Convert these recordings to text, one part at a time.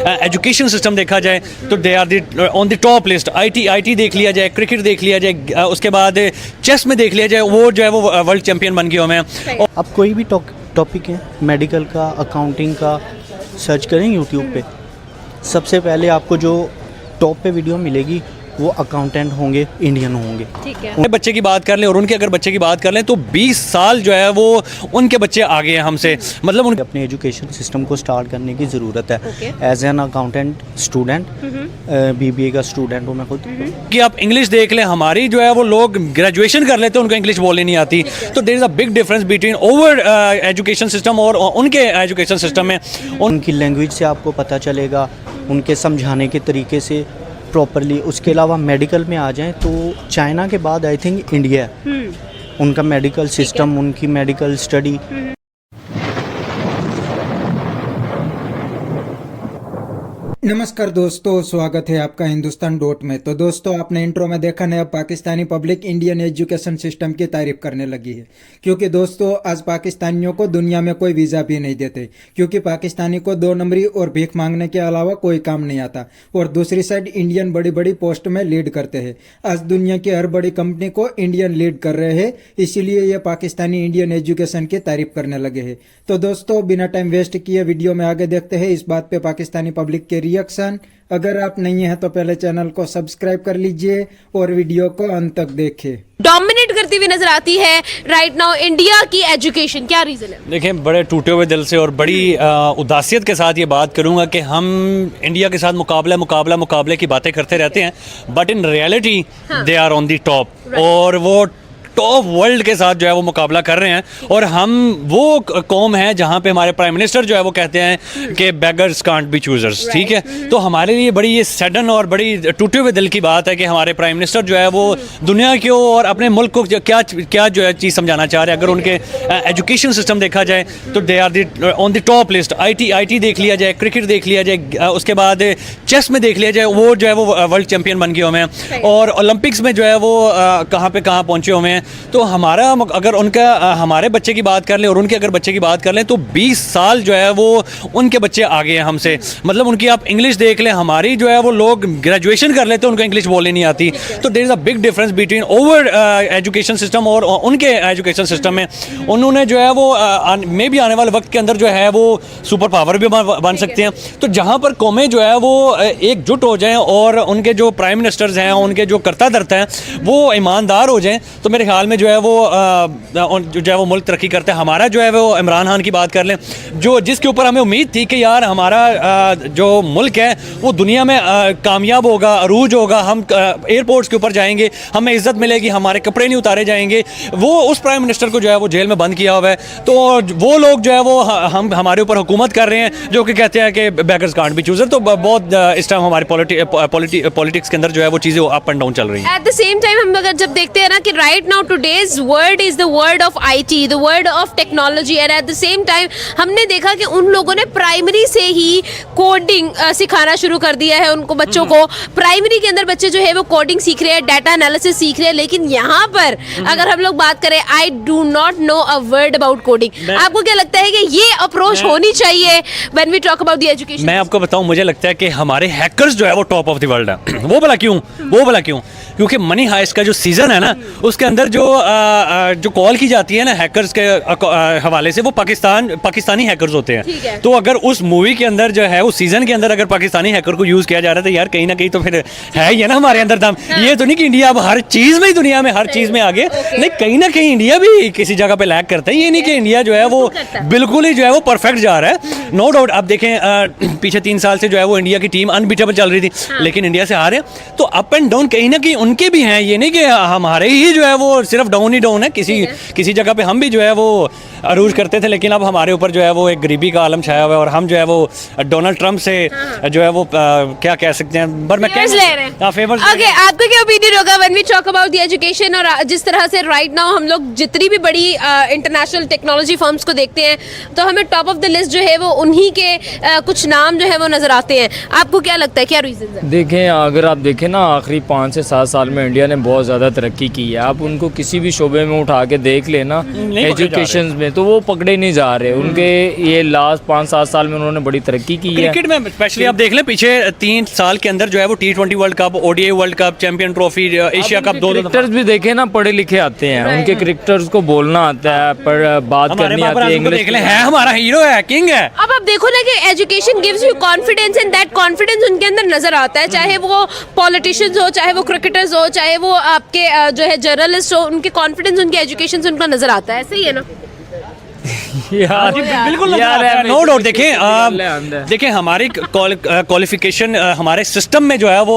Education system देखा जाए तो they are on the top list. IT देख लिया जाए, क्रिकेट देख लिया जाए, उसके बाद चेस में देख लिया जाए, वो जो है वो वर्ल्ड चैंपियन बन गए हुए हैं। अब कोई भी टॉपिक है, मेडिकल का, अकाउंटिंग का, सर्च करें यूट्यूब पे, सबसे पहले आपको जो टॉप पे वीडियो मिलेगी वो अकाउंटेंट होंगे, इंडियन होंगे। ठीक है। बच्चे की बात कर लें और उनके अगर बच्चे की बात कर लें तो 20 साल जो है वो उनके बच्चे आगे हैं हमसे। मतलब उनके अपने एजुकेशन सिस्टम को स्टार्ट करने की ज़रूरत है। As an accountant student, BBA का स्टूडेंट हूँ मैं खुद। कि आप इंग्लिश देख लें, हमारी जो है वो लोग ग्रेजुएशन कर लेते हैं, उनको इंग्लिश बोलनी नहीं आती। तो there is a big difference between our education system और उनके एजुकेशन सिस्टम में। उनकी लैंग्वेज से आपको पता चलेगा, उनके समझाने के तरीके से प्रॉपरली। उसके अलावा मेडिकल में आ जाएं तो चाइना के बाद आई थिंक इंडिया है। उनका मेडिकल सिस्टम, उनकी मेडिकल स्टडी। नमस्कार दोस्तों, स्वागत है आपका हिंदुस्तान डॉट में। तो दोस्तों, आपने इंट्रो में देखा ना, Pakistani public Indian education system की तारीफ करने लगी है। क्योंकि दोस्तों आज पाकिस्तानियों को दुनिया में कोई वीज़ा भी नहीं देते, क्योंकि पाकिस्तानी को 2 नंबरी और भीख मांगने के अलावा कोई काम नहीं आता। और दूसरी साइड इंडियन बड़ी बड़ी पोस्ट में लीड करते हैं। आज दुनिया की हर बड़ी कंपनी को इंडियन लीड कर रहे हैं, इसीलिए ये पाकिस्तानी इंडियन एजुकेशन की तारीफ करने लगे हैं। तो दोस्तों बिना टाइम वेस्ट किए वीडियो में आगे देखते हैं इस बात पे पाकिस्तानी पब्लिक के रिएक्शन। अगर आप नहीं हैं तो पहले चैनल को सब्सक्राइब कर लीजिए और वीडियो को अंत तक देखें। डोमिनेट करती हुई नजर आती है राइट नाउ इंडिया की एजुकेशन, क्या रीजन है? देखें, बड़े टूटे हुए दिल से और बड़ी उदासियत के साथ ये बात करूंगा कि हम इंडिया के साथ मुकाबले की बातें करते रहते हैं, but in reality they are on the top. और वो टॉप वर्ल्ड के साथ जो है वो मुकाबला कर रहे हैं। और हम वो कौम है जहाँ पे हमारे प्राइम मिनिस्टर जो है वो कहते हैं कि बेगर्स कांट बी चूजर्स। ठीक है, तो हमारे लिए बड़ी ये सडन और बड़ी टूटे हुए दिल की बात है कि हमारे प्राइम मिनिस्टर जो है वो दुनिया को और अपने मुल्क को क्या जो है चीज़ समझाना चाह रहे हैं। अगर उनके एजुकेशन सिस्टम देखा जाए तो they are on the top list. IT देख लिया जाए, क्रिकेट देख लिया जाए, उसके बाद चेस में देख लिया जाए, वो जो है वो वर्ल्ड चैंपियन बन गए हुए हैं। और ओलंपिक्स में जो है वो कहाँ पे कहाँ पहुँचे हुए हैं। तो हमारा अगर उनका हमारे बच्चे की बात कर लें और उनके अगर बच्चे की बात कर लें तो 20 साल जो है वो उनके बच्चे आगे हैं हमसे। मतलब उनकी आप इंग्लिश देख लें, हमारी जो है वो लोग ग्रेजुएशन कर लेते हैं, उनको इंग्लिश बोलनी नहीं आती। तो there is a big difference between our education system और उनके एजुकेशन सिस्टम में। उन्होंने जो है वो मे भी आने वाले वक्त के अंदर जो है वो सुपर पावर भी बन सकते हैं। तो जहाँ पर कौमें जो है वो एकजुट हो जाएं और उनके जो प्राइम मिनिस्टर्स हैं, उनके जो कर्ता धर्ता हैं, वो ईमानदार हो जाएं, तो मेरे ख्याल में जो है वो जो है वो मुल्क तरक्की करते हैं। हमारा जो है वो इमरान खान की बात कर लें, जो जिसके ऊपर हमें उम्मीद थी कि यार हमारा जो मुल्क है वो दुनिया में कामयाब होगा, अरूज होगा, हम एयरपोर्ट्स के ऊपर जाएंगे, हमें इज्जत मिलेगी, हमारे कपड़े नहीं उतारे जाएंगे। वो उस प्राइम मिनिस्टर को जो है वो जेल में बंद किया हुआ है। तो वो लोग जो है वो हमारे ऊपर हुकूमत कर रहे हैं, जो कि कहते हैं कि बेगर्स कांट बी चूजर। तो बहुत इस टाइम हमारी पॉलिटिक्स के अंदर जो है वो चीज़ें अप एंड डाउन चल रही हैं। एट द सेम टाइम हम अगर जब देखते हैं ना कि right now today's world is the world of IT, the world of technology, and at the same time हमने देखा कि उन लोगों ने प्राइमरी से ही कोडिंग सिखाना शुरू कर दिया है उनको बच्चों को। प्राइमरी के अंदर बच्चे जो है वो कोडिंग सीख रहे हैं, डाटा एनालिसिस सीख रहे हैं। लेकिन यहाँ पर अगर हम लोग बात करें, I do not know a word about coding. आपको क्या लगता है कि ये अप्रोच होनी चाहिए when we talk about the education? मैं आपको बताऊं, मुझे लगता है कि हमारे हैकर्स जो है वो टॉप ऑफ द वर्ल्ड है। वो भला क्यों? क्योंकि मनी हाइस्ट का जो सीजन है ना, उसके अंदर जो कॉल की जाती है ना हैकर्स के हवाले से, वो पाकिस्तानी हैकर्स होते हैं। तो अगर उस मूवी के अंदर जो है उस सीजन के अंदर अगर पाकिस्तानी हैकर को यूज किया जा रहा है तो यार कहीं ना कहीं तो फिर है ही है ना हमारे अंदर दम। ये तो नहीं कि इंडिया अब हर चीज में, दुनिया में हर चीज में आगे, नहीं, कहीं ना कहीं इंडिया भी किसी जगह पे लैग करता है। ये नहीं कि इंडिया जो है वो बिल्कुल ही जो है वो परफेक्ट जा रहा है, नो डाउट। आप देखें पीछे 3 साल से जो है वो इंडिया की टीम अनबीटेबल चल रही थी, लेकिन इंडिया से हारे। तो अप एंड डाउन कहीं ना कहीं उनके भी हैं, ये नहीं कि हमारे ही जो है वो सिर्फ डाउन ही डाउन है। किसी जगह पे हम भी जो है वो अरूज करते थे, लेकिन अब हमारे ऊपर जो है वो एक गरीबी का आलम छाया हुआ है और हम जो है वो डोनाल्ड ट्रंप से जो है वो क्या कह सकते हैं, फेवर्स। ओके, आपका क्या ओपिनियन होगा when we talk about the education? और जिस तरह से राइट नाउ हम लोग जितनी भी बड़ी इंटरनेशनल टेक्नोलॉजी फर्म्स को देखते हैं तो हमें टॉप ऑफ द लिस्ट जो है वो उन्हीं के कुछ नाम जो है वो नजर आते हैं। आपको क्या लगता है, क्या रीजन है? देखें, अगर आप देखें ना, आखिरी 5 से 7 साल में इंडिया ने बहुत ज़्यादा तरक्की की है। आप उनको उनको किसी भी शोबे में उठा के देख लेना नहीं पकड़े जा एजुकेशन में, तो वो पकड़े नहीं जा रहे। उनके ये लास्ट 5-7 साल में उन्होंने बड़ी तरक्की की है। क्रिकेट में स्पेशली आप देख लें, पीछे 3 साल के अंदर जो है वो T20 world cup, ODI world cup, champion trophy, Asia cup, दो क्रिकेटर्स भी देखे ना, पढ़े लिखे आते हैं, उनके क्रिकेटर्स को बोलना आता है, पर बात हमारे करनी बाबर आती है, आजम को देख इंग्लिश लें, है हमारा हीरो है, किंग है। अब आप देखो ना कि education gives you confidence and that confidence उनके अंदर नजर आता है, चाहे वो पॉलिटिशियंस हो, चाहे वो क्रिकेटर्स हो, चाहे वो आपके जो है जर्नलिस्ट हो, उनके कॉन्फिडेंस उनके एजुकेशन से उनका नजर आता है। ऐसे ही है ना? यार बिल्कुल यार नो डाउट। देखें हमारी क्वालिफिकेशन हमारे सिस्टम में जो है वो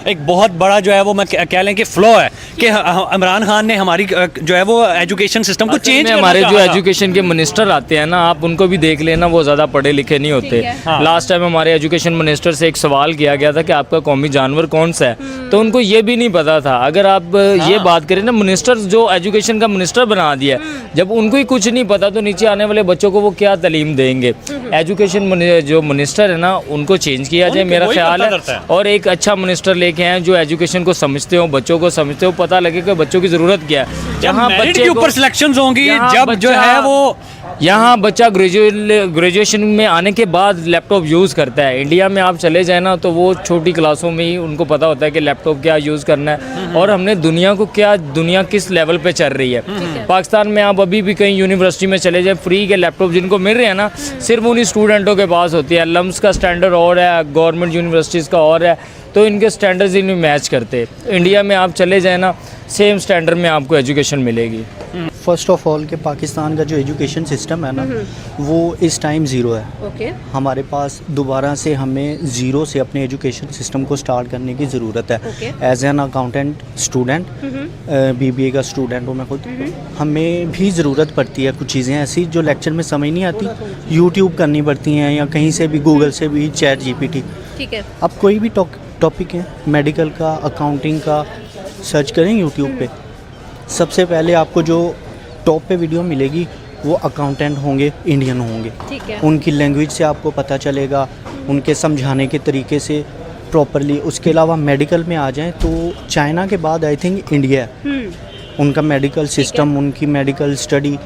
एक बहुत बड़ा जो है वो मैं कह लें कि फ्लॉ है कि इमरान खान ने हमारी जो है वो एजुकेशन सिस्टम को चेंज करना हमारे जो चाहा था। एजुकेशन के मिनिस्टर आते हैं ना, आप उनको भी देख लेना, वो ज़्यादा पढ़े लिखे नहीं होते। लास्ट टाइम हमारे एजुकेशन मिनिस्टर से एक सवाल किया गया था कि आपका कौमी जानवर कौन सा है, तो उनको ये भी नहीं पता था। अगर आप ये बात करें ना, मिनिस्टर जो एजुकेशन का मिनिस्टर बना दिया, जब उनको ही कुछ नहीं पता तो नीचे आने वाले बच्चों को वो क्या तालीम देंगे। एजुकेशन जो मिनिस्टर है ना, उनको चेंज किया जाए, मेरा ख्याल है, और एक अच्छा मिनिस्टर लेके आए जो एजुकेशन को समझते हो, बच्चों को समझते हो, पता लगे कि बच्चों की ज़रूरत क्या है। जहाँ मेरिट के ऊपर सिलेक्शंस होंगी, जब जो है वो यहाँ बच्चा ग्रेजुएशन में आने के बाद लैपटॉप यूज़ करता है। इंडिया में आप चले जाए ना, तो वो छोटी क्लासों में ही उनको पता होता है कि लैपटॉप क्या यूज़ करना है, और हमने दुनिया किस लेवल पे चल रही है। पाकिस्तान में आप अभी भी कहीं यूनिवर्सिटी में चले जाए, फ्री के लैपटॉप जिनको मिल रहे हैं ना, सिर्फ उन्हीं स्टूडेंटों के पास होती है। लम्स का स्टैंडर्ड और है, गवर्नमेंट यूनिवर्सिटीज़ का और है, तो इनके स्टैंडर्ड्स इनमें मैच करते। इंडिया में आप चले जाए ना, सेम स्टैंडर्ड में आपको एजुकेशन मिलेगी। फर्स्ट ऑफ ऑल कि पाकिस्तान का जो एजुकेशन सिस्टम है ना, वो इस टाइम ज़ीरो है। ओके। हमारे पास दोबारा से हमें ज़ीरो से अपने एजुकेशन सिस्टम को स्टार्ट करने की ज़रूरत है। As an accountant student, BBA का स्टूडेंट हूँ मैं खुद, हमें भी ज़रूरत पड़ती है कुछ चीज़ें ऐसी जो लेक्चर में समझ नहीं आती, यूट्यूब करनी पड़ती हैं, या कहीं से भी गूगल से भी, ChatGPT। ठीक है। अब कोई भी टॉपिक है, मेडिकल का, अकाउंटिंग का, सर्च करें यूट्यूब पे, सबसे पहले आपको जो टॉप पे वीडियो मिलेगी वो अकाउंटेंट होंगे, इंडियन होंगे। ठीक है। उनकी लैंग्वेज से आपको पता चलेगा, उनके समझाने के तरीके से प्रॉपरली। उसके अलावा मेडिकल में आ जाएं तो चाइना के बाद आई थिंक इंडिया है। उनका मेडिकल सिस्टम, उनकी मेडिकल स्टडी,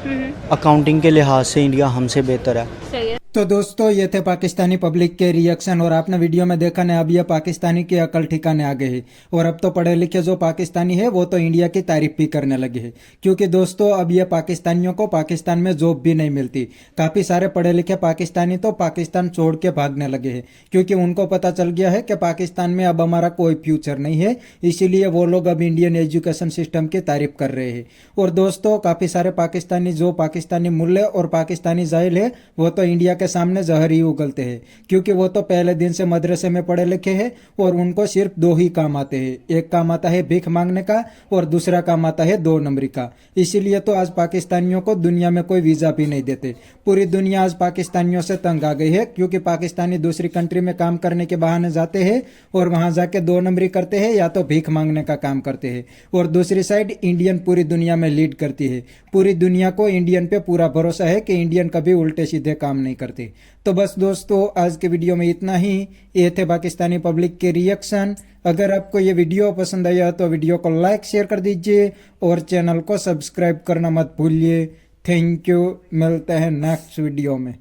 अकाउंटिंग के लिहाज से इंडिया हमसे बेहतर है। सही है। तो दोस्तों, ये थे पाकिस्तानी पब्लिक के रिएक्शन, और आपने वीडियो में देखा ना, अब ये पाकिस्तानी की अकल ठिकाने आ गए हैं, और अब तो पढ़े लिखे जो पाकिस्तानी है वो तो इंडिया की तारीफ भी करने लगे हैं। क्योंकि दोस्तों, अब ये पाकिस्तानियों को पाकिस्तान में जॉब भी नहीं मिलती। काफ़ी सारे पढ़े लिखे पाकिस्तानी तो पाकिस्तान छोड़ के भागने लगे हैं, क्योंकि उनको पता चल गया है कि पाकिस्तान में अब हमारा कोई फ्यूचर नहीं है। इसीलिए वो लोग अब इंडियन एजुकेशन सिस्टम की तारीफ कर रहे हैं। और दोस्तों, काफ़ी सारे पाकिस्तानी जो पाकिस्तानी मुल्ले और पाकिस्तानी जाहिल है, वो तो इंडिया के सामने जहर ही उगलते हैं, क्योंकि वो तो पहले दिन से मदरसे में पढ़े लिखे हैं, और उनको सिर्फ 2 ही काम आते हैं। एक काम आता है भीख मांगने का, और दूसरा काम आता है 2 नंबरी का। इसीलिए तो आज पाकिस्तानियों को दुनिया में कोई वीज़ा भी नहीं देते। पूरी दुनिया आज पाकिस्तानियों से तंग आ गई है, क्योंकि पाकिस्तानी दूसरी कंट्री में काम करने के बहाने जाते हैं, और वहाँ जाके 2 नंबरी करते हैं, या तो भीख मांगने का काम करते हैं। और दूसरी साइड इंडियन पूरी दुनिया में लीड करती है। पूरी दुनिया को इंडियन पे पूरा भरोसा है कि इंडियन कभी उल्टे सीधे काम नहीं करते। तो बस दोस्तों, आज के वीडियो में इतना ही। ये थे पाकिस्तानी पब्लिक के रिएक्शन। अगर आपको ये वीडियो पसंद आया तो वीडियो को लाइक शेयर कर दीजिए, और चैनल को सब्सक्राइब करना मत भूलिए। Thank you. मिलते हैं नेक्स्ट वीडियो में।